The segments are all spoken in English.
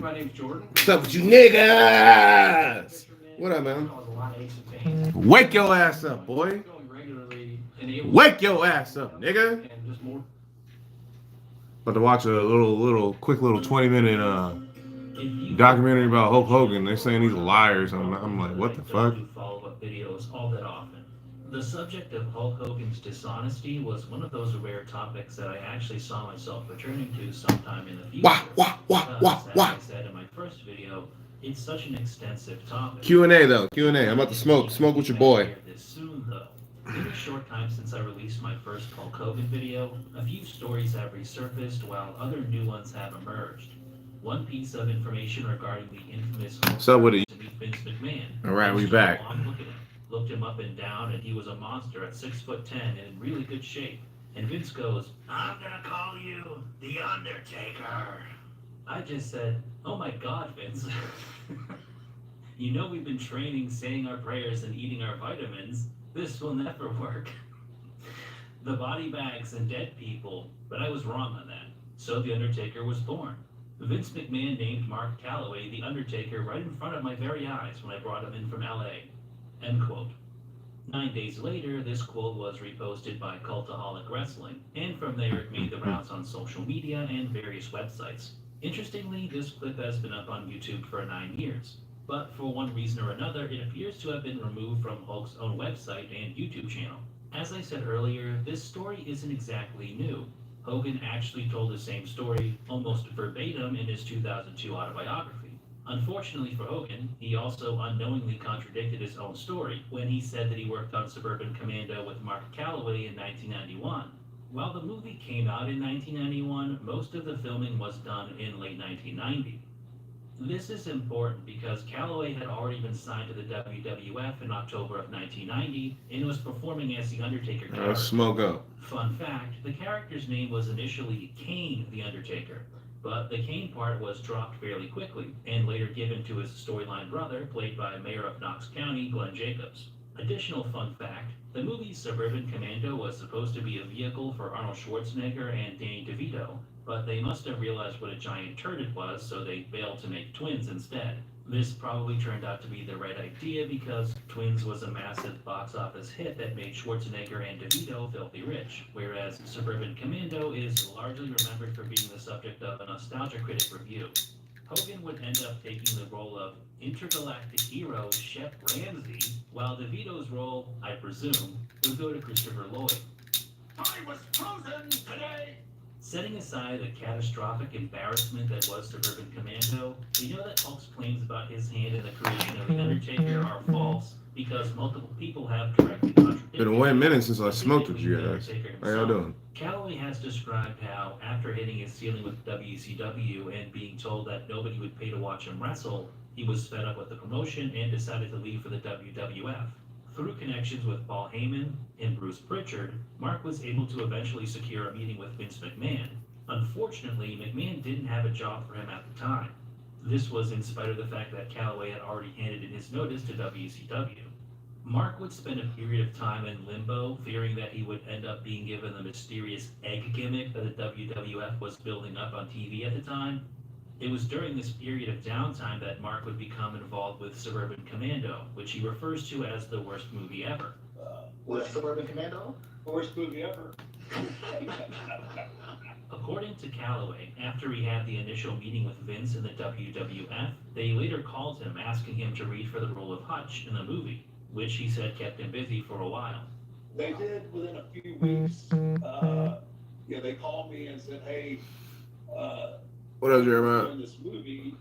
My name's Jordan. What's up with you niggas? What up, man? Wake your ass up, boy. Wake your ass up, nigga. About to watch a quick little 20-minute documentary about Hulk Hogan. They're saying he's a liar. I'm like, what the fuck? Follow-up videos all that often. The subject of Hulk Hogan's dishonesty was one of those rare topics that I actually saw myself returning to sometime in the future. Because, as I said in my first video, it's such an extensive topic. Q&A though, Q&A. I'm about to smoke with your boy. This soon, though. In the short time since I released my first Hulk Hogan video, a few stories have resurfaced while other new ones have emerged. One piece of information regarding the infamous Hulk So what? to meet Vince McMahon. All right, we back. Looked him up and down, and he was a monster at 6'10" and in really good shape. And Vince goes, "I'm gonna call you the Undertaker." I just said, "Oh my God, Vince." You know we've been training, saying our prayers, and eating our vitamins. This will never work. The body bags and dead people, but I was wrong on that. So the Undertaker was born. Vince McMahon named Mark Calloway the Undertaker right in front of my very eyes when I brought him in from LA. End quote. 9 days later, this quote was reposted by Cultaholic Wrestling, and from there it made the rounds on social media and various websites. Interestingly, this clip has been up on YouTube for 9 years. But for one reason or another, it appears to have been removed from Hulk's own website and YouTube channel. As I said earlier, this story isn't exactly new. Hogan actually told the same story, almost verbatim, in his 2002 autobiography. Unfortunately for Hogan, he also unknowingly contradicted his own story when he said that he worked on Suburban Commando with Mark Calloway in 1991. While the movie came out in 1991, most of the filming was done in late 1990. This is important because Calloway had already been signed to the WWF in October of 1990 and was performing as the Undertaker character. Smoke up. Fun fact, the character's name was initially Kane the Undertaker, but the Kane part was dropped fairly quickly and later given to his storyline brother, played by Mayor of Knox County, Glenn Jacobs. Additional fun fact, the movie Suburban Commando was supposed to be a vehicle for Arnold Schwarzenegger and Danny DeVito, but they must have realized what a giant turd it was, so they bailed to make Twins instead. This probably turned out to be the right idea because Twins was a massive box office hit that made Schwarzenegger and DeVito filthy rich, whereas Suburban Commando is largely remembered for being the subject of a nostalgia critic review. Hogan would end up taking the role of intergalactic hero Shep Ramsey, while DeVito's role, I presume, would go to Christopher Lloyd. I was frozen today! Setting aside the catastrophic embarrassment that was Suburban Commando, we know that Hulk's claims about his hand in the creation of The Undertaker are false, because multiple people have directly contradicted. Been 1 minute since I smoked with you guys. How y'all doing? Calloway has described how, after hitting his ceiling with WCW and being told that nobody would pay to watch him wrestle, he was fed up with the promotion and decided to leave for the WWF. Through connections with Paul Heyman and Bruce Pritchard, Mark was able to eventually secure a meeting with Vince McMahon. Unfortunately, McMahon didn't have a job for him at the time. This was in spite of the fact that Calloway had already handed in his notice to WCW. Mark would spend a period of time in limbo, fearing that he would end up being given the mysterious egg gimmick that the WWF was building up on TV at the time. It was during this period of downtime that Mark would become involved with Suburban Commando, which he refers to as the worst movie ever. Was Suburban Commando? Worst movie ever. According to Calloway, after he had the initial meeting with Vince in the WWF, they later called him asking him to read for the role of Hutch in the movie, which he said kept him busy for a while. They did within a few weeks. They called me and said, "Hey, what up, Jeremiah? doing this movie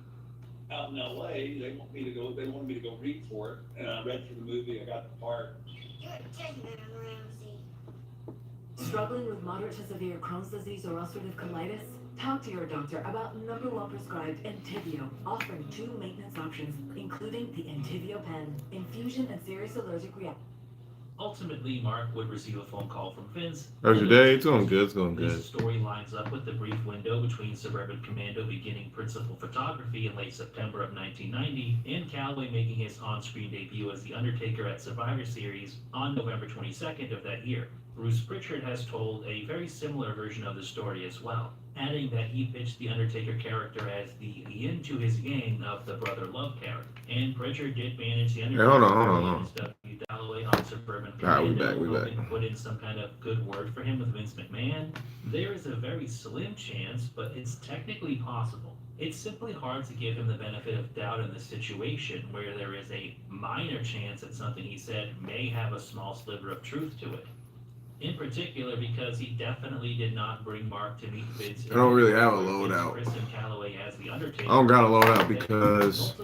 out in LA. They want me to go. They wanted me to go read for it, and I read for the movie. I got the part." Struggling with moderate to severe Crohn's disease or ulcerative colitis? Talk to your doctor about #1 prescribed Entyvio, offering 2 maintenance options, including the Entyvio pen, infusion, and serious allergic reaction. Ultimately, Mark would receive a phone call from Vince. How's your day? It's going good. It's going good. This story lines up with the brief window between Suburban Commando beginning principal photography in late September of 1990 and Calloway making his on-screen debut as The Undertaker at Survivor Series on November 22nd of that year. Bruce Pritchard has told a very similar version of the story as well. adding that he pitched the Undertaker character as the yin to his yang of the brother love character. And Pritchard did manage the Undertaker against W. Dalloway on Suburban Alright, we Commando. back. Hogan put in some kind of good word for him with Vince McMahon. There is a very slim chance, but it's technically possible. It's simply hard to give him the benefit of doubt in this situation where there is a minor chance that something he said may have a small sliver of truth to it. In particular, because he definitely did not bring Mark to meet Vince. I don't really have a loadout. I don't got a loadout because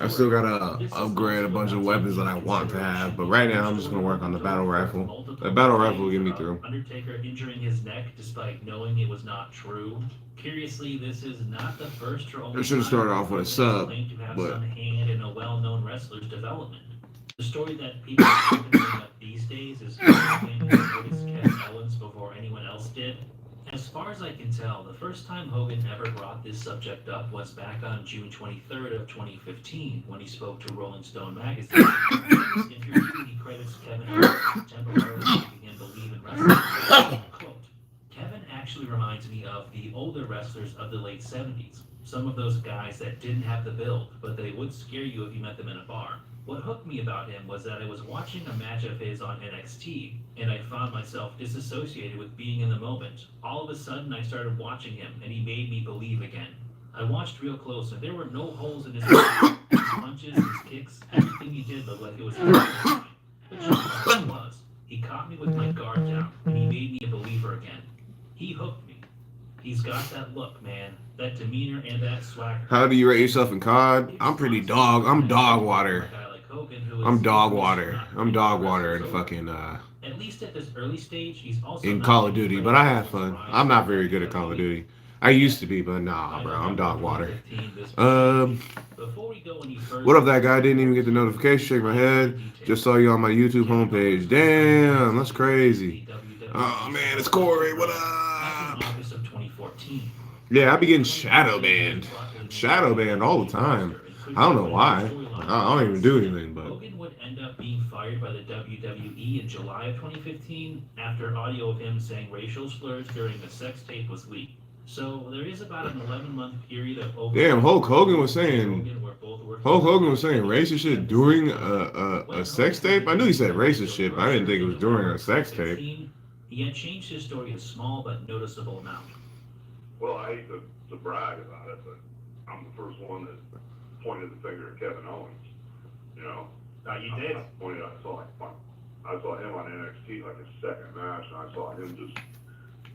I still gotta upgrade a bunch of weapons that I want to have. But right now, I'm just gonna work on the battle rifle. The battle rifle will get me through. Undertaker injuring his neck despite knowing it was not true. Curiously, this is not the first or only. I should have started off with a sub, but some hand in a well-known wrestler's development. The story that people are bring up these days is Hogan noticed Kevin Owens before anyone else did. As far as I can tell, the first time Hogan ever brought this subject up was back on June 23rd of 2015 when he spoke to Rolling Stone magazine. In this interview, he credits Kevin Owens temporarily making him believe in wrestling. Quote, Kevin actually reminds me of the older wrestlers of the late 70s. Some of those guys that didn't have the build, but they would scare you if you met them in a bar. What hooked me about him was that I was watching a match of his on NXT, and I found myself disassociated with being in the moment. All of a sudden, I started watching him, and he made me believe again. I watched real close, and there were no holes in his punches, his kicks, everything he did looked like it was fine. But it was. He caught me with my guard down, and he made me a believer again. He hooked me. He's got that look, man. That demeanor and that swagger. How do you rate yourself in COD? I'm pretty dog. I'm dog water. I'm dog water. I'm dog water in fucking at least at this early stage, he's also in Call of Duty, but I have fun. I'm not very good at Call of Duty. I used to be, but nah, bro. I'm dog water. What up, that guy? Didn't even get the notification. Shake my head. Just saw you on my YouTube homepage. Damn, that's crazy. Oh man, it's Corey. What up? Yeah, I be getting shadow banned. Shadow banned all the time. I don't know why. I don't even do anything, but. Hogan would end up being fired by the WWE in July of 2015 after audio of him saying racial slurs during a sex tape was leaked. So there is about an 11-month period of damn, Hulk Hogan was saying racist shit during a sex tape. I knew he said racist shit, but I didn't think it was during a sex tape. He had changed his story a small but noticeable amount. Well, I hate to brag about it, but I'm the first one that pointed the finger at Kevin Owens. You know, now you did. I saw him on NXT like a second match, and I saw him just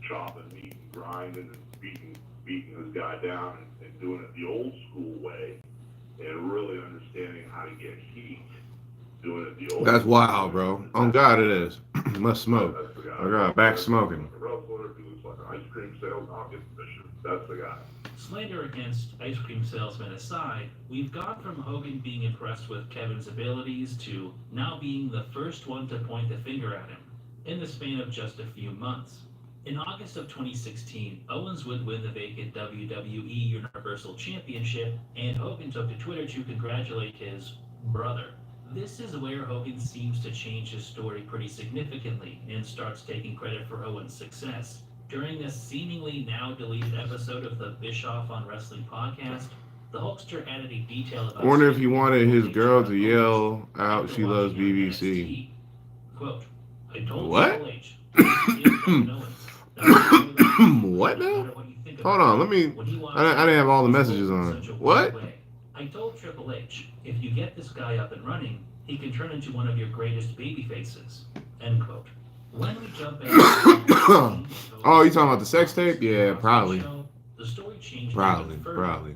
chopping meat and grinding and beating this guy down and doing it the old school way, and really understanding how to get heat. Doing it the old. That's wild, bro. On God, it is. Must smoke. I got back smoking. The wrestler who looks like an ice cream salesman, I'll get the bishop. That's the guy. Slander against ice cream salesmen aside, we've gone from Hogan being impressed with Kevin's abilities to now being the first one to point the finger at him, in the span of just a few months. In August of 2016, Owens would win the vacant WWE Universal Championship, and Hogan took to Twitter to congratulate his brother. This is where Hogan seems to change his story pretty significantly and starts taking credit for Owens' success. During this seemingly now deleted episode of the Bischoff on Wrestling podcast, the Hulkster added a detail about. I wonder if he wanted his girl to yell out she loves BBC. Quote, I told what? Triple H. What now? Hold on, let me. I didn't have all the messages on. What? I told Triple H, if you get this guy up and running, he can turn into one of your greatest baby faces. End quote. When we jump in. Oh, you talking about the sex tape? Yeah, probably. The story changed. Probably.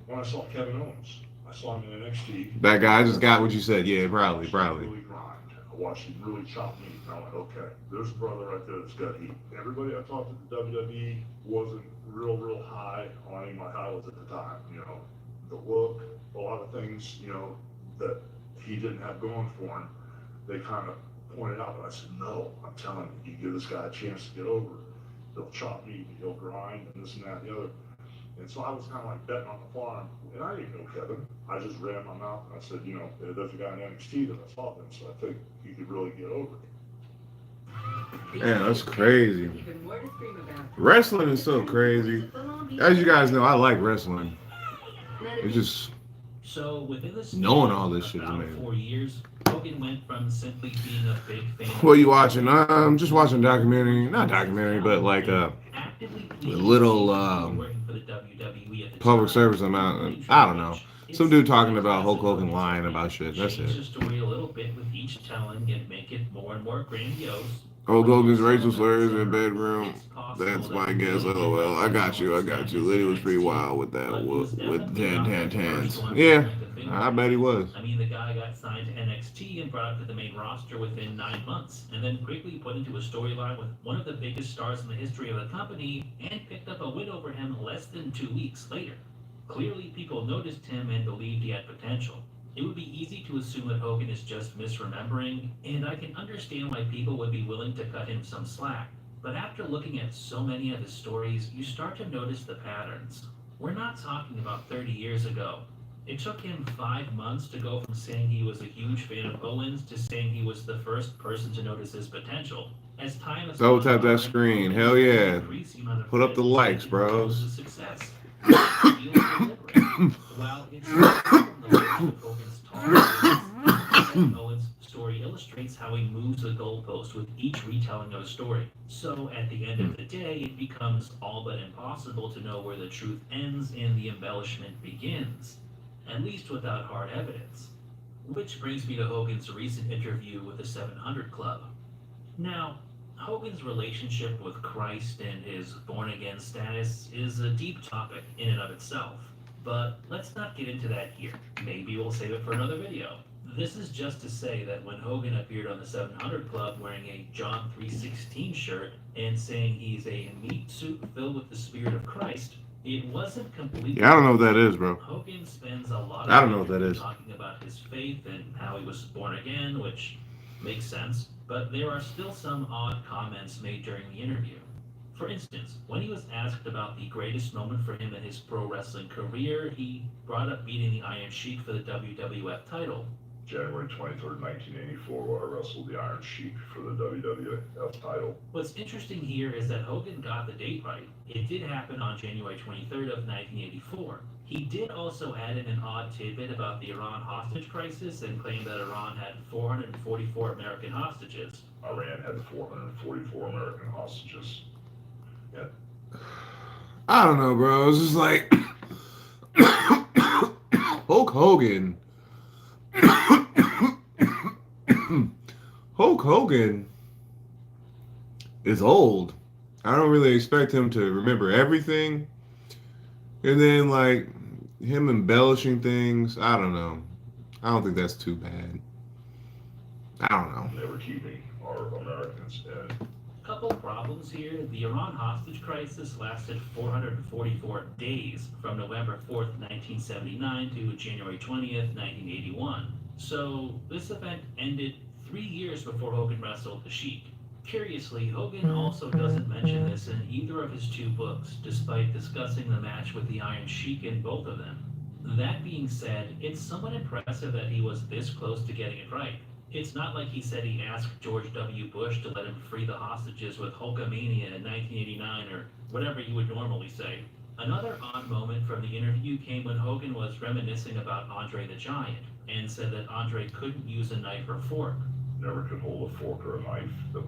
When I saw Kevin Owens, I saw him in NXT. That guy, I just got what you said. Yeah, probably. Really grind. I watched him really chop meat. And I'm like, okay, there's a brother right there that's got heat. Everybody I talked to at the WWE wasn't real high on any of my highlights at the time. You know, the look, a lot of things, you know, that he didn't have going for him, they kind of pointed out. But I said, no, I'm telling you, you give this guy a chance to get over. He'll chop meat, he'll grind, and this and that and the other. And so I was kind of like betting on the farm, and I didn't know Kevin. I just ran my mouth and I said, you know, there's a guy in NXT that I saw him, so I think he could really get over it. Man, that's crazy. Even more to scream about. Wrestling is so crazy. As you guys know, I like wrestling. It's just So within the span knowing all this of shit is about amazing. 4 years, Hogan went from simply being a big fan. What are you watching? I'm just watching a documentary. Not documentary, but like actively a pleading little with people working for the WWE at the public time, service amount. including I Triple don't know. H. Some It's dude talking pretty about Hulk classic Hogan Hogan lying technique. about shit. That's Change it. the story a little bit with each telling and make it more and more grandiose. Hulk But Hogan's also racial slurs in the consider bedroom. it's possible That's that my he guess. really did LOL. I let got you. I got you. Liddy was pretty wild with that. but he was With definitely not the tans. first one to Yeah, point the finger I at bet he it. was. I mean, the guy got signed to NXT and brought up to the main roster within 9 months, and then quickly put into a storyline with one of the biggest stars in the history of the company, and picked up a win over him less than 2 weeks later. Clearly, people noticed him and believed he had potential. It would be easy to assume that Hogan is just misremembering, and I can understand why people would be willing to cut him some slack. But after looking at so many of his stories, you start to notice the patterns. We're not talking about 30 years ago. It took him 5 months to go from saying he was a huge fan of Owens to saying he was the first person to notice his potential. As time has Double gone tap that by, screen. Hogan Hell has yeah. increased the amount of Put up the credit likes, given to bros. Owens' success. It feels deliberate. While it's not from the list of Hogan's tall stories, Owens' story illustrates how he moves the goalpost with each retelling of a story. So at the end of the day, it becomes all but impossible to know where the truth ends and the embellishment begins, at least without hard evidence. Which brings me to Hogan's recent interview with the 700 Club. Now, Hogan's relationship with Christ and his born again status is a deep topic in and of itself. But let's not get into that here. Maybe we'll save it for another video. This is just to say that when Hogan appeared on the 700 Club wearing a John 3:16 shirt and saying he's a meat suit filled with the Spirit of Christ, it wasn't completely. Yeah, I don't know what that is, bro. Hogan spends a lot I of don't know what that time is. talking about his faith and how he was born again, which makes sense, but there are still some odd comments made during the interview. For instance, when he was asked about the greatest moment for him in his pro wrestling career, he brought up beating the Iron Sheik for the WWF title. January 23rd, 1984, where I wrestled the Iron Sheik for the WWF title. What's interesting here is that Hogan got the date right. It did happen on January 23rd of 1984. He did also add in an odd tidbit about the Iran hostage crisis and claimed that Iran had 444 American hostages. Iran had 444 American hostages. Yeah. I don't know, bro. It's just like Hulk Hogan. Hulk Hogan is old. I don't really expect him to remember everything. And then, like, him embellishing things, I don't know. I don't think that's too bad. I don't know. Never keeping our Americans in. Couple problems here. The Iran hostage crisis lasted 444 days from November 4th, 1979 to January 20th, 1981. So this event ended 3 years before Hogan wrestled the Sheik. Curiously, Hogan also doesn't mention this in either of his two books, despite discussing the match with the Iron Sheik in both of them. That being said, it's somewhat impressive that he was this close to getting it right. It's not like he said he asked George W. Bush to let him free the hostages with Hulkamania in 1989 or whatever you would normally say. Another odd moment from the interview came when Hogan was reminiscing about Andre the Giant and said that Andre couldn't use a knife or fork. Never could hold a fork or a knife that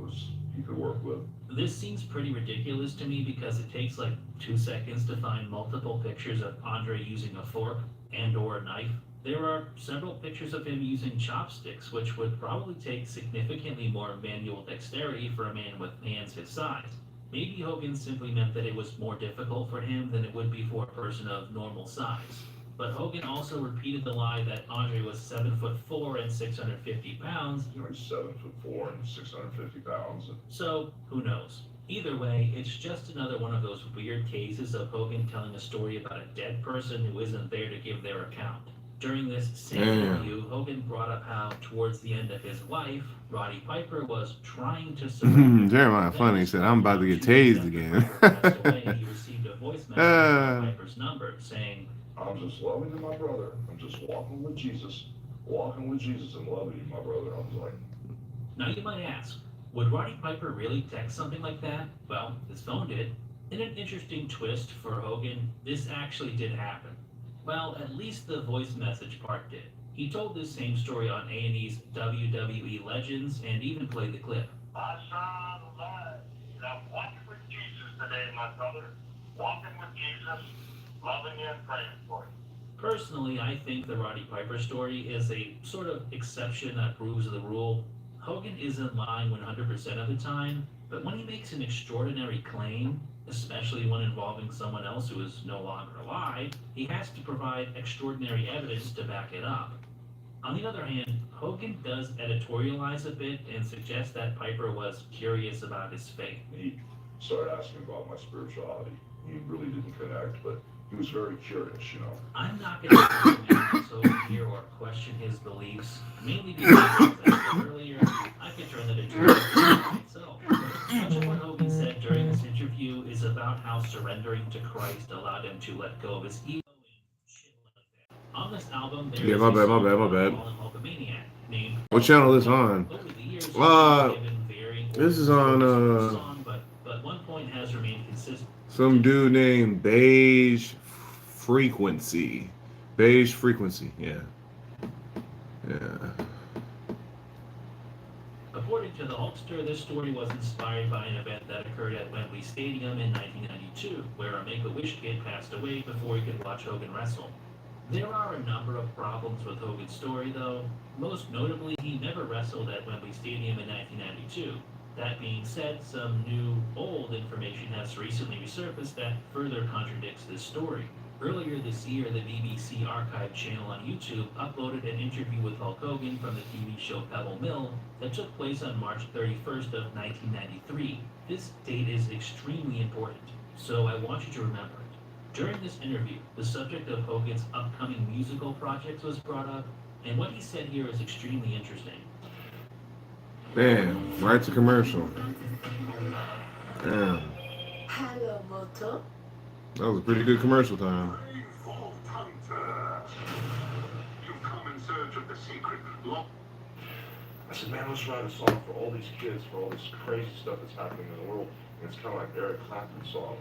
he could work with. This seems pretty ridiculous to me because it takes like 2 seconds to find multiple pictures of Andre using a fork and or a knife. There are several pictures of him using chopsticks, which would probably take significantly more manual dexterity for a man with hands his size. Maybe Hogan simply meant that it was more difficult for him than it would be for a person of normal size. But Hogan also repeated the lie that Andre was 7'4" and 650 pounds. You know, he's 7'4" and 650 pounds. So, who knows? Either way, it's just another one of those weird cases of Hogan telling a story about a dead person who isn't there to give their account. During this same interview, Hogan brought up how, towards the end of his life, Roddy Piper was trying to surrender. Jeremiah Funny said, I'm about to get tased again. He received a voice message from Piper's number saying, I'm just loving you, my brother. I'm just walking with Jesus. Walking with Jesus and loving you, my brother. I was like, now you might ask, Would Roddy Piper really text something like that? Well, his phone did. In an interesting twist for Hogan, this actually did happen. Well, at least the voice message part did. He told this same story on A&E's WWE Legends and even played the clip. I saw the light. Now walk with Jesus today, my brother. Walking with Jesus, loving you and praying for you. Personally, I think the Roddy Piper story is a sort of exception that proves the rule. Hogan is in line 100% of the time, but when he makes an extraordinary claim, especially one involving someone else who is no longer alive, he has to provide extraordinary evidence to back it up. On the other hand, Hogan does editorialize a bit and suggest that Piper was curious about his faith. He started asking about my spirituality. He really didn't connect, but he was very curious, you know. I'm not going to comment Hogan here or question his beliefs, mainly because, as I said earlier, I could turn that into a myself. Much of what Hogan said during this interview is about how surrendering to Christ allowed him to let go of his ego and shit like that. On this album, there Yeah, is my a bad. song What called Hulkamaniac, named What channel is this on? over the years, This is on song, but one point has remained consistent. some dude named Beige Frequency. Beige Frequency, yeah. Yeah. According to the Hulkster, this story was inspired by an event that occurred at Wembley Stadium in 1992, where a Make-A-Wish kid passed away before he could watch Hogan wrestle. There are a number of problems with Hogan's story, though. Most notably, he never wrestled at Wembley Stadium in 1992. That being said, some new, old information has recently resurfaced that further contradicts this story. Earlier this year, the BBC archive channel on YouTube uploaded an interview with Hulk Hogan from the TV show Pebble Mill that took place on March 31st of 1993. This date is extremely important, so I want you to remember it. During this interview, the subject of Hogan's upcoming musical projects was brought up, and what he said here is extremely interesting. Damn, right to commercial. Damn. Hello, Moto. That was a pretty good commercial time. Faithful hunter. You've come in search of the secret lock. I said, man, let's write a song for all these kids, for all this crazy stuff that's happening in the world. And it's kind of like Eric Clapton's song,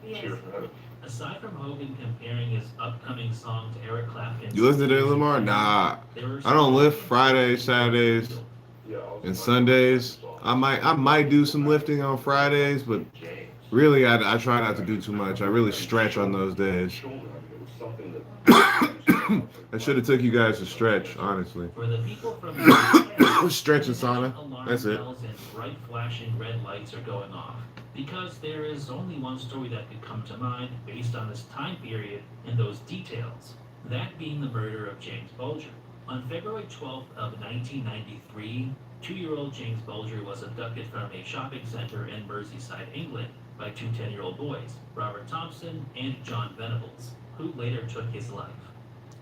Cheer from Heaven. Aside from Hogan comparing his upcoming song to Eric Clapton's... You listen to it, Lamar? Nah. I don't lift Fridays, Saturdays, Yeah, and Sundays. I might do some lifting on Fridays, but really I try not to do too much. I really stretch on those days. I should have took you guys to stretch, honestly. For the people from the Stretch and sauna. alarm That's it. bells and bright flashing red lights are going off. Because there is only one story that could come to mind based on this time period and those details. That being the murder of James Bulger. On February 12th of 1993, 2-year-old James Bulger was abducted from a shopping center in Merseyside, England, by two 10-year-old boys, Robert Thompson and John Venables, who later took his life.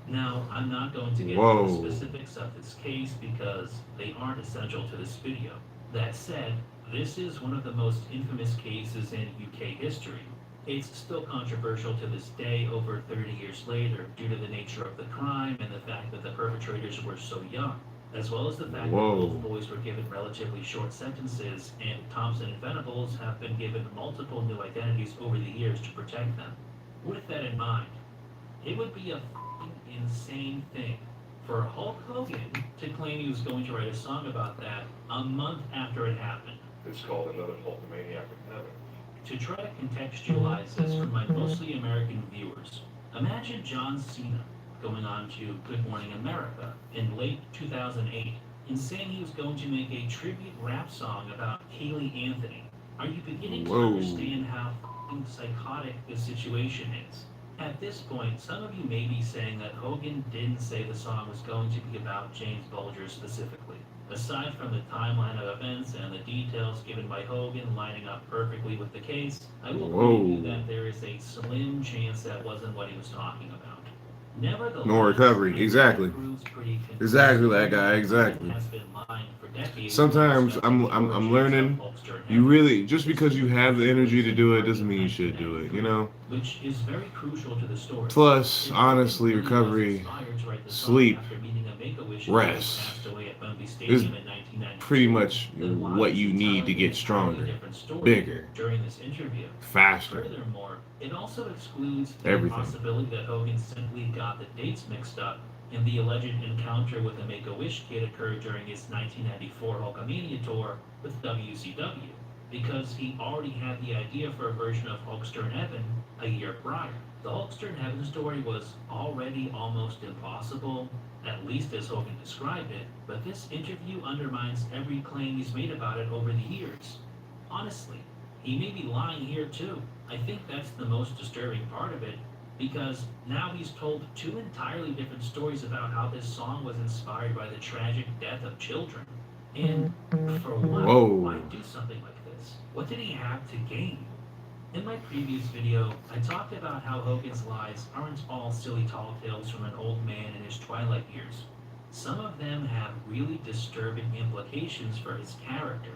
Now, I'm not going to get into the specifics of this case because they aren't essential to this video. That said, this is one of the most infamous cases in UK history. It's still controversial to this day, over 30 years later, due to the nature of the crime and the fact that the perpetrators were so young, as well as the fact that both boys were given relatively short sentences, and Thompson and Venables have been given multiple new identities over the years to protect them. With that in mind, it would be a f***ing insane thing for Hulk Hogan to claim he was going to write a song about that a month after it happened. It's called Another Hulkamaniac in Heaven. To try to contextualize this for my mostly American viewers, imagine John Cena going on to Good Morning America in late 2008 and saying he was going to make a tribute rap song about Kaylee Anthony. Are you beginning to understand how f***ing psychotic this situation is? At this point, some of you may be saying that Hogan didn't say the song was going to be about James Bulger specifically. Aside from the timeline of events and the details given by Hogan lining up perfectly with the case, I will grant you that there is a slim chance that wasn't what he was talking about. Nevertheless, No recovery. Exactly. Exactly that guy. Exactly. Sometimes I'm learning. You really, just because you have the energy to do it doesn't mean you should do it, you know? Which is very crucial to the story. Plus, honestly, recovery, sleep, rest. 1992. pretty much Then why what is you he need to telling an get entirely stronger, different story bigger, during this interview? faster, Furthermore, it also excludes the everything. possibility that Hogan simply got the dates mixed up and the alleged encounter with a Make-A-Wish kid occurred during his 1994 Hulkamania tour with WCW, because he already had the idea for a version of Hulkster in Heaven a year prior. The Hulkster in Heaven story was already almost impossible, at least as Hogan described it, but this interview undermines every claim he's made about it over the years. Honestly, he may be lying here too. I think that's the most disturbing part of it, because now he's told two entirely different stories about how this song was inspired by the tragic death of children. And for what? Whoa. Why do something like this? What did he have to gain? In my previous video, I talked about how Hogan's lies aren't all silly tall tales from an old man in his twilight years. Some of them have really disturbing implications for his character.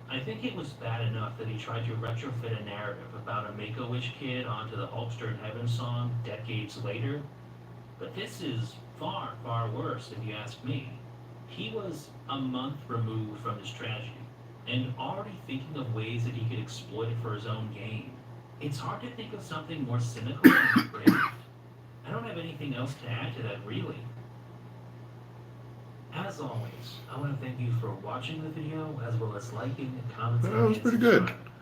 I think it was bad enough that he tried to retrofit a narrative about a Make-A-Wish kid onto the Hulkster in Heaven song decades later, but this is far, far worse if you ask me. He was a month removed from this tragedy, and already thinking of ways that he could exploit it for his own gain. It's hard to think of something more cynical and depraved. I don't have anything else to add to that, really. As always, I want to thank you for watching the video, as well as liking, commenting, That was and pretty good. subscribing.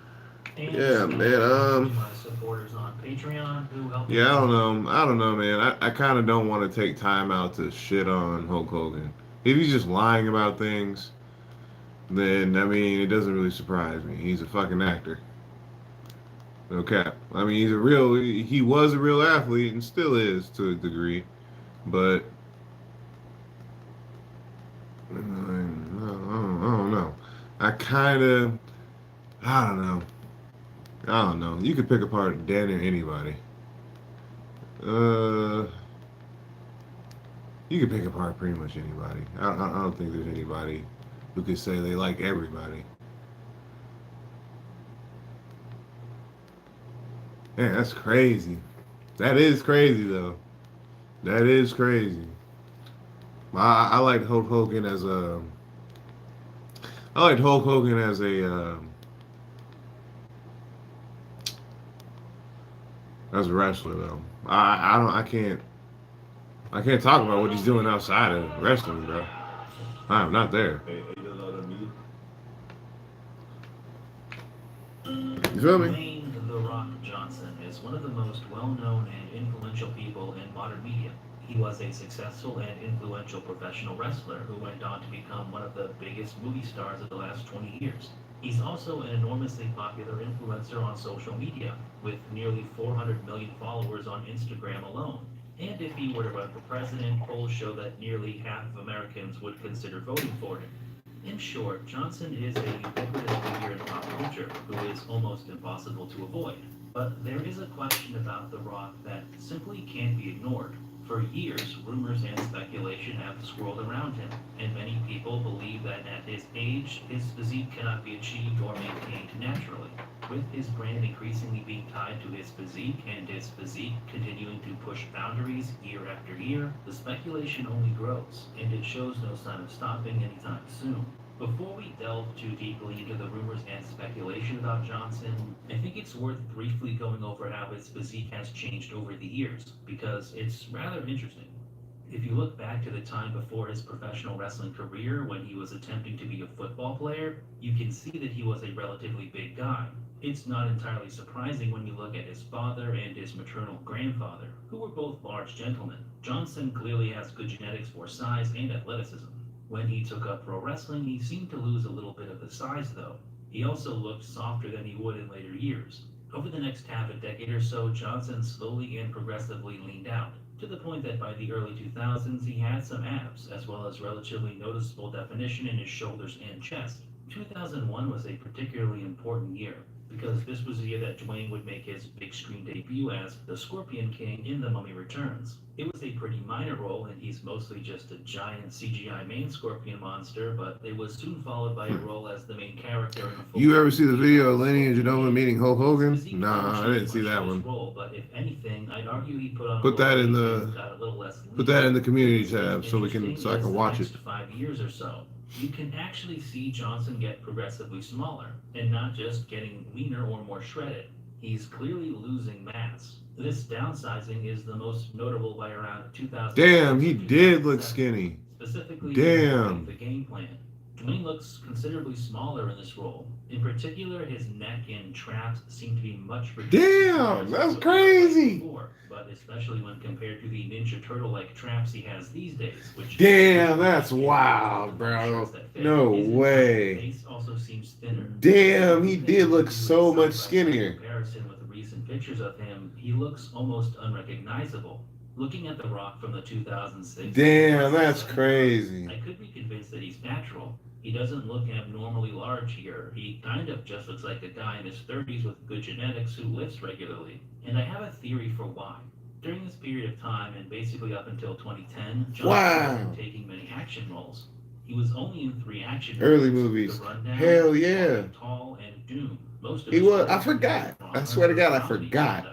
And Yeah, man, to my supporters on Patreon who help me. Yeah, I don't know, man. I kind of don't want to take time out to shit on Hulk Hogan. If he's just lying about things, then, I mean, it doesn't really surprise me. He's a fucking actor. No cap. I mean, he was a real athlete and still is to a degree. But, I don't know. I don't know. I don't know. You could pick apart Dan or anybody. You could pick apart pretty much anybody. I don't think there's anybody who could say they like everybody. Man, that's crazy. That is crazy, though. That is crazy. I like Hulk Hogan as a. I like Hulk Hogan as a wrestler, though. I can't talk about what he's doing outside of wrestling, bro. I'm not there. You feel me? Dwayne "The Rock" Johnson is one of the most well-known and influential people in modern media. He was a successful and influential professional wrestler who went on to become one of the biggest movie stars of the last 20 years. He's also an enormously popular influencer on social media, with nearly 400 million followers on Instagram alone. And if he were to run for president, polls show that nearly half of Americans would consider voting for him. In short, Johnson is a ubiquitous figure in pop culture who is almost impossible to avoid. But there is a question about The Rock that simply can't be ignored. For years, rumors and speculation have swirled around him, and many people believe that at his age, his physique cannot be achieved or maintained naturally. With his brand increasingly being tied to his physique and his physique continuing to push boundaries year after year, the speculation only grows, and it shows no sign of stopping anytime soon. Before we delve too deeply into the rumors and speculation about Johnson, I think it's worth briefly going over how his physique has changed over the years, because it's rather interesting. If you look back to the time before his professional wrestling career, when he was attempting to be a football player, you can see that he was a relatively big guy. It's not entirely surprising when you look at his father and his maternal grandfather, who were both large gentlemen. Johnson clearly has good genetics for size and athleticism. When he took up pro wrestling, he seemed to lose a little bit of the size, though. He also looked softer than he would in later years. Over the next half a decade or so, Johnson slowly and progressively leaned out, to the point that by the early 2000s he had some abs, as well as relatively noticeable definition in his shoulders and chest. 2001 was a particularly important year, because this was the year that Dwayne would make his big screen debut as the Scorpion King in The Mummy Returns. It was a pretty minor role, and he's mostly just a giant CGI main scorpion monster, but it was soon followed by a role as the main character in a full. You ever see the video of Lenny and Genova meeting Hulk Hogan? Nah, I didn't see that one. Role, but if anything, I'd argue he put on Put that in got a little less the community tab so I can watch it. 5 years or so. You can actually see Johnson get progressively smaller, and not just getting leaner or more shredded. He's clearly losing mass. This downsizing is the most notable by around 2000. Damn, he did look skinny. Specifically, Damn. the game plan. Dwayne looks considerably smaller in this role. In particular, his neck and traps seem to be much reduced. Damn, that's crazy. Before, but especially when compared to the Ninja Turtle-like traps he has these days, which Damn, that's wild, bro. No way. His face also seems thinner. Damn, he did look so much skinnier. In comparison with recent pictures of him, he looks almost unrecognizable. Looking at The Rock from the 2006. Damn, that's crazy. I could be convinced that he's natural. He doesn't look abnormally large here. He kind of just looks like a guy in his 30s with good genetics who lifts regularly. And I have a theory for why. During this period of time, and basically up until 2010, Johnson wasn't taking many action roles. He was only in 3 action early movies. Hell yeah. Tall and Doom. He was. I forgot. I swear to God, I forgot.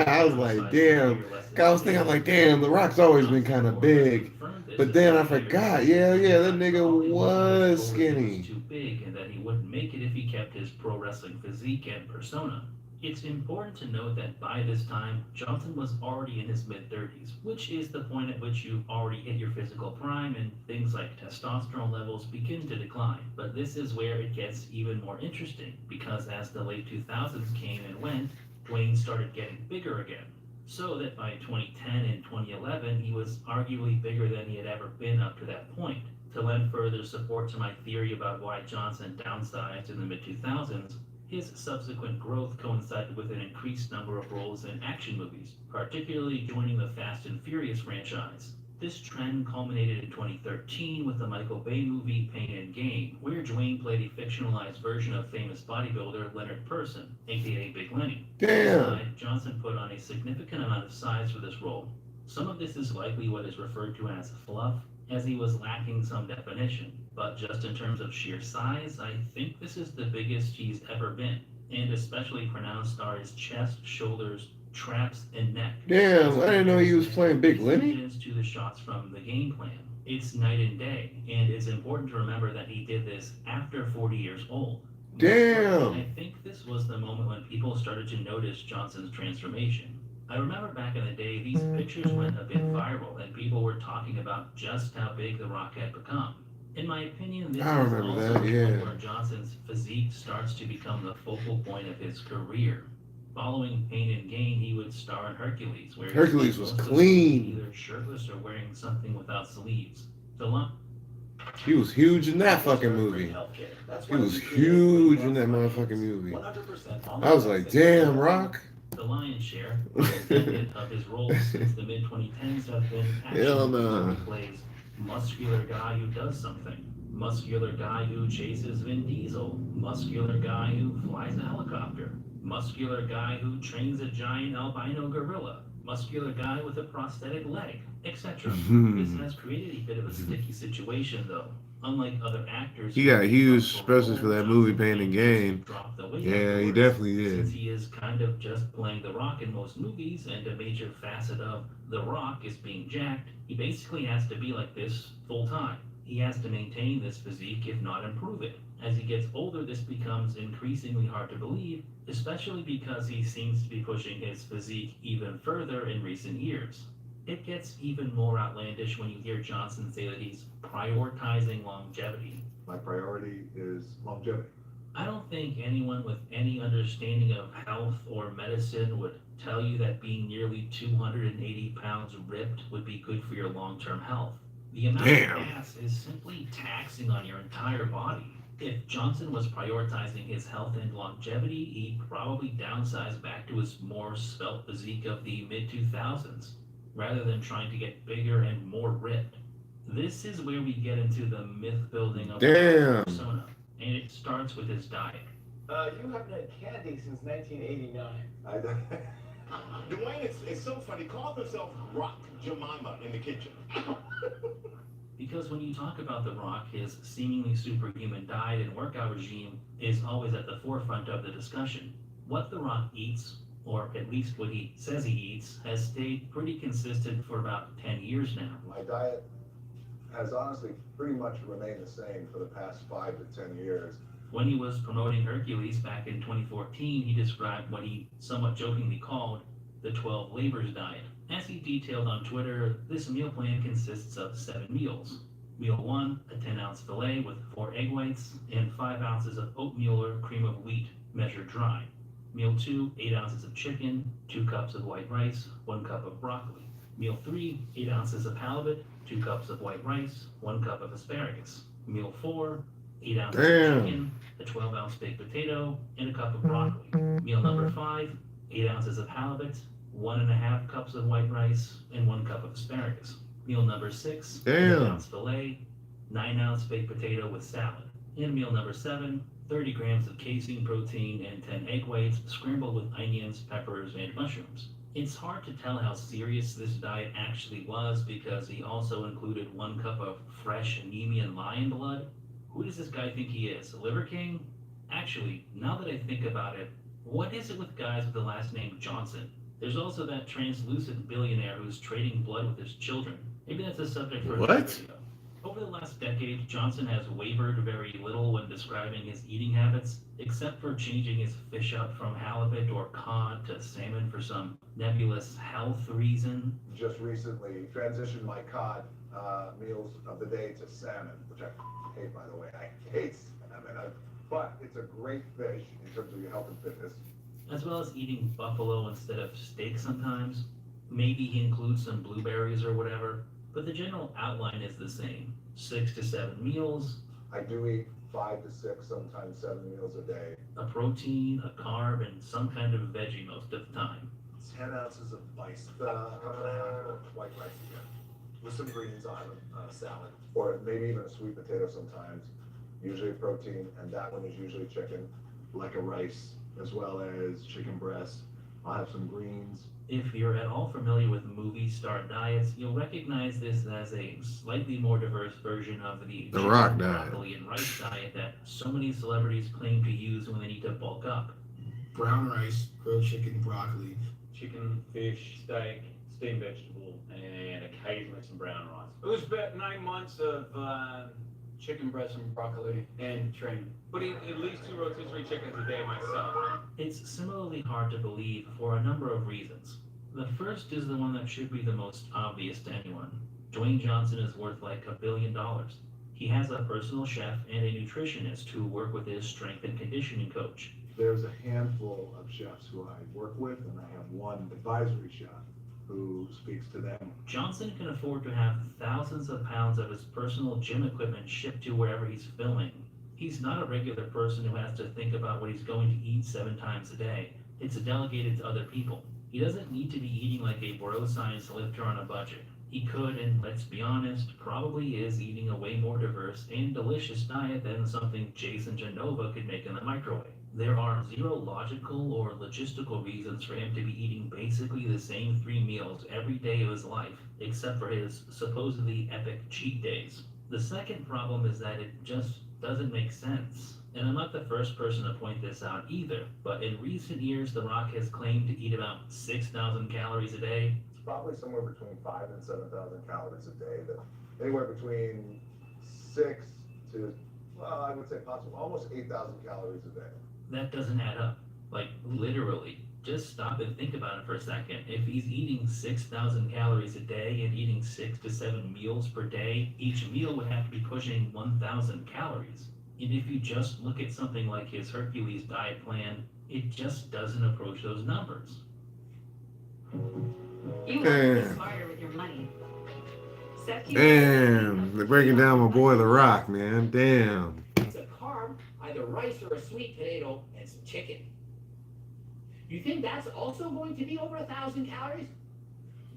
I was like, damn. I was thinking, like, damn, The Rock's always been kind of big. But then I forgot. Yeah, that nigga was skinny. Too big, and that he wouldn't make it if he kept his pro wrestling physique and persona. It's important to note that by this time, Johnson was already in his mid-30s, which is the point at which you've already hit your physical prime and things like testosterone levels begin to decline. But this is where it gets even more interesting, because as the late 2000s came and went, Dwayne started getting bigger again. So that by 2010 and 2011, he was arguably bigger than he had ever been up to that point. To lend further support to my theory about why Johnson downsized in the mid-2000s, his subsequent growth coincided with an increased number of roles in action movies, particularly joining the Fast and Furious franchise. This trend culminated in 2013 with the Michael Bay movie Pain and Gain, where Dwayne played a fictionalized version of famous bodybuilder Leonard Person, aka Big Lenny. Damn. Johnson put on a significant amount of size for this role. Some of this is likely what is referred to as fluff, as he was lacking some definition. But just in terms of sheer size, I think this is the biggest he's ever been, and especially pronounced are his chest, shoulders, traps, and neck. Damn, I didn't know he was playing Big Lenny. To the shots from the game plan. It's night and day, and it's important to remember that he did this after 40 years old. Damn. I think this was the moment when people started to notice Johnson's transformation. I remember back in the day, these pictures went a bit viral, and people were talking about just how big The Rock had become. In my opinion, this is also where Johnson's physique starts to become the focal point of his career. Following Pain and Gain, he would star in Hercules, where Hercules was clean. Either shirtless or wearing something without sleeves. He was huge in that fucking movie. He was huge in that motherfucking movie. I was like, damn, Rock. The lion's share of his roles since the mid-2010s have been Hell no. He plays muscular guy who does something. Muscular guy who chases Vin Diesel. Muscular guy who flies a helicopter. Muscular guy who trains a giant albino gorilla. Muscular guy with a prosthetic leg, etc. This has created a bit of a sticky situation, though. Unlike other actors, he got huge, especially for that movie Pain and Gain. Yeah, he definitely did. Since he is kind of just playing The Rock in most movies, and a major facet of The Rock is being jacked, he basically has to be like this full time. He has to maintain this physique, if not improve it. As he gets older, this becomes increasingly hard to believe, especially because he seems to be pushing his physique even further in recent years. It gets even more outlandish when you hear Johnson say that he's prioritizing longevity. My priority is longevity. I don't think anyone with any understanding of health or medicine would tell you that being nearly 280 pounds ripped would be good for your long-term health. The amount of mass is simply taxing on your entire body. If Johnson was prioritizing his health and longevity, he'd probably downsize back to his more svelte physique of the mid-2000s, rather than trying to get bigger and more ripped. This is where we get into the myth-building of the persona, and it starts with his diet. You haven't had candy since 1989. Dwayne, it's so funny. He calls himself Rock Jemima in the kitchen. Because when you talk about The Rock, his seemingly superhuman diet and workout regime is always at the forefront of the discussion. What The Rock eats, or at least what he says he eats, has stayed pretty consistent for about 10 years now. My diet has honestly pretty much remained the same for the past 5 to 10 years. When he was promoting Hercules back in 2014, he described what he somewhat jokingly called the 12 labors diet. As he detailed on Twitter, this meal plan consists of 7 meals. Meal 1, a 10-ounce filet with 4 egg whites and 5 ounces of oatmeal or cream of wheat, measured dry. Meal 2, 8 ounces of chicken, 2 cups of white rice, 1 cup of broccoli. Meal 3, 8 ounces of halibut, 2 cups of white rice, 1 cup of asparagus. Meal 4, 8 ounces of chicken, a 12-ounce baked potato, and a cup of broccoli. Meal number 5, 8 ounces of halibut, 1.5 cups of white rice, and 1 cup of asparagus. Meal number 6, 8-ounce filet, 9-ounce baked potato with salad. And meal number 7, 30 grams of casein protein and 10 egg whites scrambled with onions, peppers, and mushrooms. It's hard to tell how serious this diet actually was because he also included 1 cup of fresh Nemean lion blood. Who does this guy think he is, a Liver King? Actually, now that I think about it, what is it with guys with the last name Johnson? There's also that translucent billionaire who's trading blood with his children. Maybe that's a subject for another video. Over the last decade, Johnson has wavered very little when describing his eating habits, except for changing his fish up from halibut or cod to salmon for some nebulous health reason. Just recently transitioned my cod meals of the day to salmon, which I hate, by the way. I hate salmon, but it's a great fish in terms of your health and fitness. As well as eating buffalo instead of steak sometimes. Maybe he includes some blueberries or whatever, but the general outline is the same. 6 to 7 meals. I do eat 5 to 6, sometimes 7 meals a day. A protein, a carb, and some kind of veggie most of the time. 10 ounces of rice, a cup and a half of white rice again, with some greens on a salad, or maybe even a sweet potato sometimes. Usually protein, and that one is usually chicken, like a rice, as well as chicken breast. I'll have some greens. If you're at all familiar with movie star diets, you'll recognize this as a slightly more diverse version of the Rock broccoli and rice diet that so many celebrities claim to use when they need to bulk up. Brown rice, grilled chicken, broccoli. Chicken, fish, steak, steamed vegetable, and occasionally some brown rice. It was about 9 months of chicken breast and broccoli and training. But eat at least 2 rotisserie chickens a day myself. It's similarly hard to believe for a number of reasons. The first is the one that should be the most obvious to anyone. Dwayne Johnson is worth like $1 billion. He has a personal chef and a nutritionist who work with his strength and conditioning coach. There's a handful of chefs who I work with, and I have one advisory chef who speaks to them. Johnson can afford to have thousands of pounds of his personal gym equipment shipped to wherever he's filming. He's not a regular person who has to think about what he's going to eat 7 times a day. It's delegated to other people. He doesn't need to be eating like a bro science lifter on a budget. He could, and let's be honest, probably is eating a way more diverse and delicious diet than something Jason Genova could make in the microwave. There are 0 logical or logistical reasons for him to be eating basically the same 3 meals every day of his life, except for his supposedly epic cheat days. The second problem is that it just doesn't make sense. And I'm not the first person to point this out either, but in recent years, The Rock has claimed to eat about 6,000 calories a day. It's probably somewhere between 5,000 and 7,000 calories a day, but anywhere between 6 to, well, I would say possibly almost 8,000 calories a day. That doesn't add up. Like, literally. Just stop and think about it for a second. If he's eating 6,000 calories a day and eating 6 to 7 meals per day, each meal would have to be pushing 1,000 calories. And if you just look at something like his Hercules diet plan, it just doesn't approach those numbers. You want to be smarter with your money. Damn, they're breaking down my boy The Rock, man. Damn. It's a carb, either rice or a sweet potato, and some chicken. You think that's also going to be over 1,000 calories?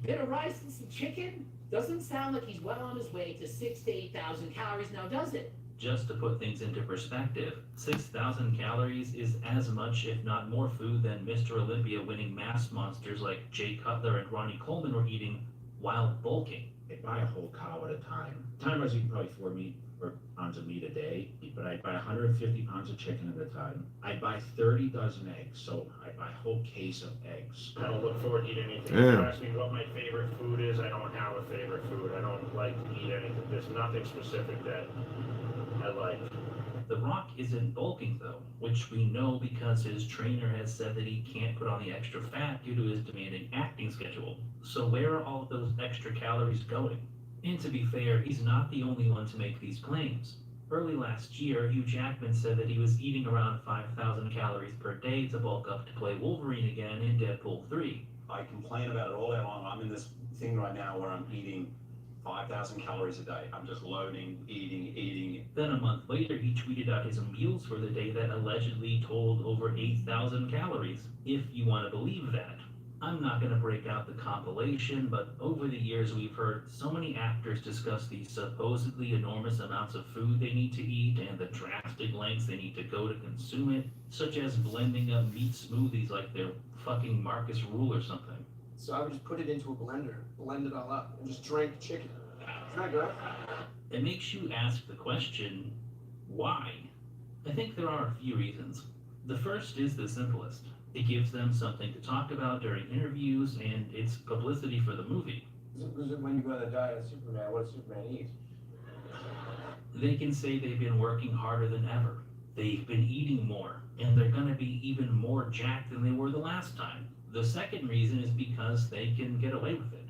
Bit of rice and some chicken? Doesn't sound like he's well on his way to 6,000 to 8,000 calories now, does it? Just to put things into perspective, 6,000 calories is as much, if not more food than Mr. Olympia winning mass monsters like Jay Cutler and Ronnie Coleman were eating while bulking. They buy a whole cow at a time. Time I was eating probably 4 meat pounds of meat a day, but I'd buy 150 pounds of chicken at a time. I'd buy 30 dozen eggs, so I'd buy a whole case of eggs. I don't look forward to eating anything. If you ask me what my favorite food is, I don't have a favorite food. I don't like to eat anything. There's nothing specific that I like. The Rock isn't bulking though, which we know because his trainer has said that he can't put on the extra fat due to his demanding acting schedule. So where are all of those extra calories going? And to be fair, he's not the only one to make these claims. Early last year, Hugh Jackman said that he was eating around 5,000 calories per day to bulk up to play Wolverine again in Deadpool 3. I complain about it all day long. I'm in this thing right now where I'm eating 5,000 calories a day. I'm just loading, eating. Then a month later, he tweeted out his meals for the day that allegedly totaled over 8,000 calories, if you want to believe that. I'm not going to break out the compilation, but over the years we've heard so many actors discuss the supposedly enormous amounts of food they need to eat and the drastic lengths they need to go to consume it, such as blending up meat smoothies like they're fucking Marcus Rule or something. So I would just put it into a blender, blend it all up, and just drink chicken. Isn't that good? It makes you ask the question, why? I think there are a few reasons. The first is the simplest. It gives them something to talk about during interviews, and it's publicity for the movie. Because when you go on the diet of Superman, what does Superman eat? They can say they've been working harder than ever. They've been eating more, and they're going to be even more jacked than they were the last time. The second reason is because they can get away with it.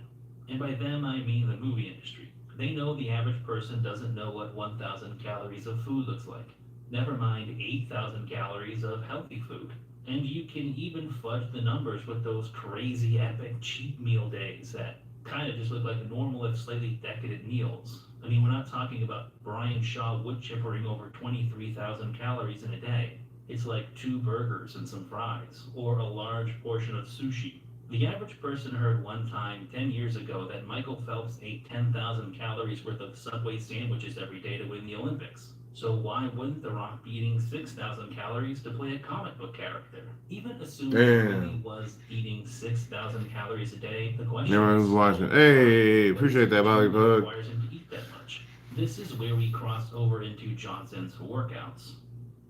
And by them, I mean the movie industry. They know the average person doesn't know what 1,000 calories of food looks like. Never mind 8,000 calories of healthy food. And you can even fudge the numbers with those crazy epic cheat meal days that kind of just look like normal if slightly decadent meals. I mean, we're not talking about Brian Shaw wood chippering over 23,000 calories in a day. It's like 2 burgers and some fries, or a large portion of sushi. The average person heard one time 10 years ago that Michael Phelps ate 10,000 calories worth of Subway sandwiches every day to win the Olympics. So why wouldn't The Rock be eating 6,000 calories to play a comic book character? Even assuming he really was eating 6,000 calories a day, the question Everyone is, who's watching. Hey, appreciate that, Bobby Bug. requires him to eat that much. This is where we cross over into Johnson's workouts.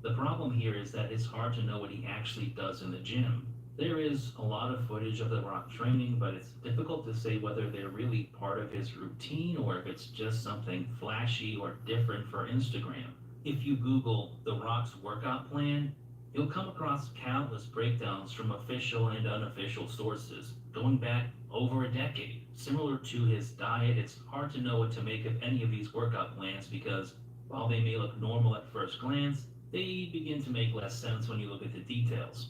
The problem here is that it's hard to know what he actually does in the gym. There is a lot of footage of The Rock training, but it's difficult to say whether they're really part of his routine or if it's just something flashy or different for Instagram. If you Google The Rock's workout plan, you'll come across countless breakdowns from official and unofficial sources, going back over a decade. Similar to his diet, it's hard to know what to make of any of these workout plans because, while they may look normal at first glance, they begin to make less sense when you look at the details.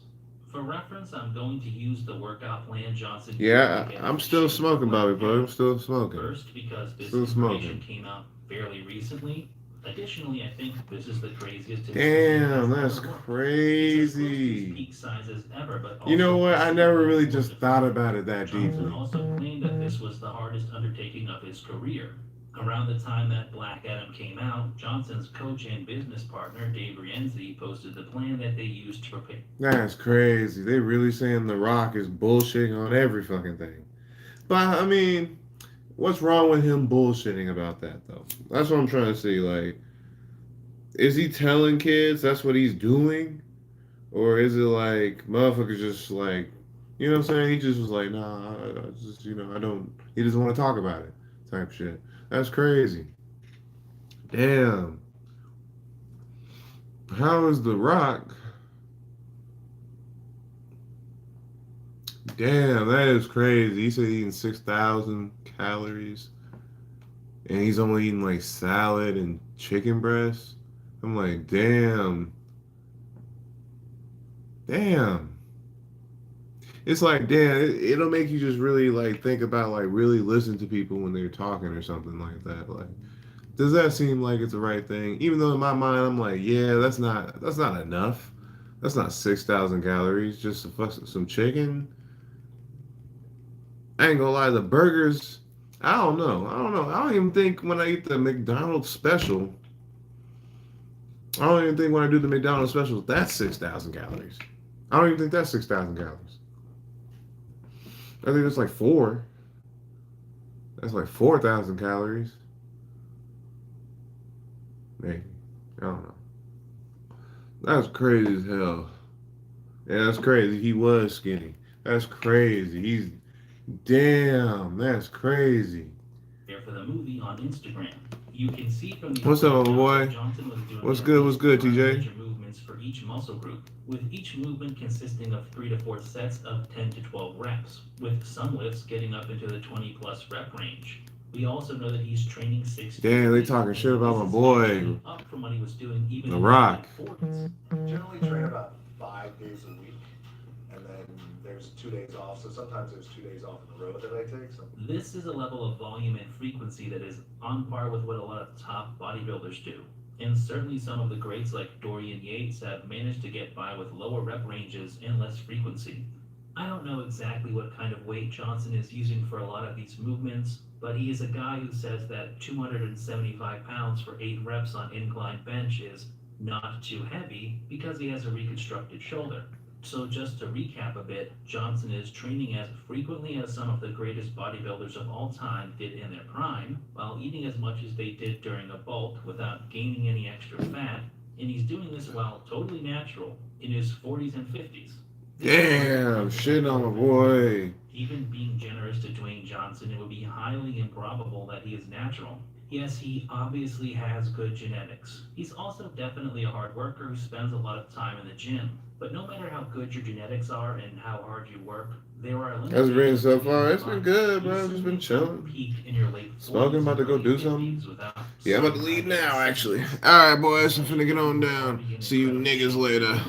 For reference, I'm going to use the workout plan Johnson. Yeah, I'm still smoking, Bobby Bug. I'm still smoking. First, because this Still information smoking. came out fairly recently. Additionally, I think this is the craziest. Damn, that's crazy. Peak sizes ever, but You know also what? I never really just thought about it that Johnson deeply. also claimed that this was the hardest undertaking of his career. Around the time that Black Adam came out, Johnson's coach and business partner, Dave Rienzi, posted the plan that they used to prepare. That's crazy. They really saying The Rock is bullshitting on every fucking thing. But, I mean, what's wrong with him bullshitting about that, though? That's what I'm trying to see. Like, is he telling kids that's what he's doing? Or is it like, motherfuckers just like, you know what I'm saying? He just was like, nah, I just, I don't, he doesn't want to talk about it type shit. That's crazy. Damn. How is The Rock? Damn, that is crazy. He said eating 6,000 calories. And he's only eating like salad and chicken breast. I'm like, damn. Damn. It's like, damn, it'll make you just really like think about like really listen to people when they're talking or something like that. Like, does that seem like it's the right thing? Even though in my mind I'm like, yeah, that's not enough. That's not 6,000 calories. Just some chicken. I ain't gonna lie, the burgers, I don't know. I don't even think when I eat the McDonald's special, I don't even think when I do the McDonald's special, that's 6,000 calories. I don't even think that's 6,000 calories. I think it's like 4. That's like 4,000 calories. Maybe. I don't know. That's crazy as hell. Yeah, that's crazy. He was skinny. That's crazy. Damn, that's crazy. There for the movie on Instagram. You can see from the What's up, my boy? Johnson was doing What's good, TJ? major movements for each muscle group, with each movement consisting of 3 to 4 sets of 10 to 12 reps, with some lifts getting up into the 20 plus rep range. We also know that he's training 6 Damn, they talking shit about my boy, up from what he was doing even The in Rock. his 40s. Generally train about 5 days a week, and then there's 2 days off. So sometimes there's 2 days off in a row that I take. So This is a level of volume and frequency that is on par with what a lot of top bodybuilders do. And certainly some of the greats like Dorian Yates have managed to get by with lower rep ranges and less frequency. I don't know exactly what kind of weight Johnson is using for a lot of these movements, but he is a guy who says that 275 pounds for 8 reps on incline bench is not too heavy because he has a reconstructed shoulder. So just to recap a bit, Johnson is training as frequently as some of the greatest bodybuilders of all time did in their prime, while eating as much as they did during a bulk without gaining any extra fat, and he's doing this while totally natural in his 40s and 50s. Damn, shit on my boy. Even being generous to Dwayne Johnson, it would be highly improbable that he is natural. Yes, he obviously has good genetics. He's also definitely a hard worker who spends a lot of time in the gym. But no matter how good your genetics are and how hard you work, there are limits. That's been so far. It's been good, bro. I've just been chilling. Smoking, about to go do something. Yeah, I'm about to leave now, actually. All right, boys. I'm finna get on down. See you niggas later.